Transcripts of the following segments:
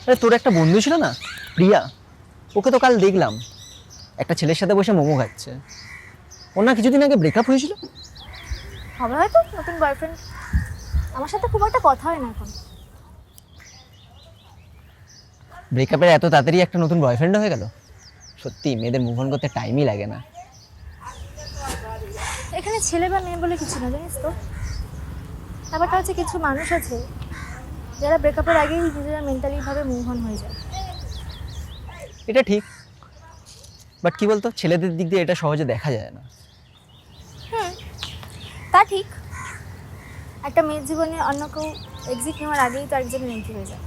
আরে তোর একটা বন্ধু ছিল না, প্রিয়া, ওকে তো কাল দেখলাম একটা ছেলের সাথে বসে মোমো খাচ্ছে। ওর না কিছুদিন আগে ব্রেকআপ হয়েছিল। হবে হয়তো নতুন বয়ফ্রেন্ড। আমার সাথে খুব একটা কথা হয় না এখন। ব্রেকআপের এত তাড়াতাড়ি একটা নতুন বয়ফ্রেন্ড হয়ে গেল। সত্যি মেয়েদের মুভ অন করতে টাইমই লাগে না। এখানে ছেলে বা মেয়ে বলে কিছু না, জানিস তো। ব্যাপারটা হচ্ছে কিছু মানুষ আছে যারা ব্রেকআপের আগেই নিজেরা মেন্টালিভাবে মুভ অন হয়ে যায়। এটা ঠিক, বাট কি বলতো, ছেলেদের দিক দিয়ে এটা সহজে দেখা যায় না। হুম, তা ঠিক। একটা মেয়ের জীবনে অন্য কেউ এক্সিট নেওয়ার আগেই তো একজনের এন্ট্রি হয়ে যায়,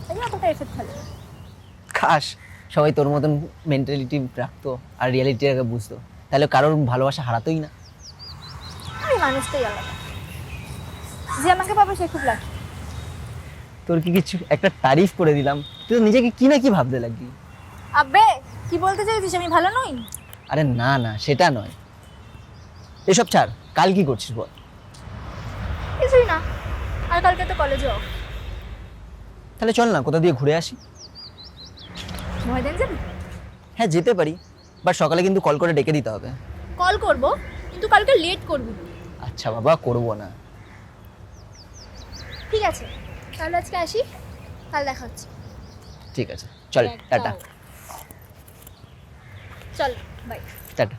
তাই জন্য অতটা এফেক্ট ফেলে না। খাস সবাই তোর মতন মেন্টালিটি রাখতো আর রিয়ালিটিটাকে বুঝতো, তাহলে কারোর ভালোবাসা হারাতোই না। আর এই মানুষটাই আলাদা, যে আমাকে পাবে সে খুব লাকি। তোর কি কিছু একটা তারিফ করে দিলাম, তুই তো নিজেকে কি না কি ভাবতে লাগলি। আবে, কি বলতে চাইছিস আমি ভালো নই? আরে না না, সেটা নয়। এসব ছাড়, কাল কি করছিস বল। কিছুই না, আর কালকে তো কলেজে অফ। তাহলে চল না কোথা দিয়ে ঘুরে আসি। ময়দান যাবি? হ্যাঁ যেতে পারি, বাট সকালে কিন্তু কল করে ডেকে দিতে হবে। কল করব, কিন্তু কালকে লেট করবি। আচ্ছা বাবা, করবো না। ঠিক আছে, তাহলে আজকে আসি, কাল দেখা হচ্ছে। ঠিক আছে, চল টাটা। চল, বাই। টাটা।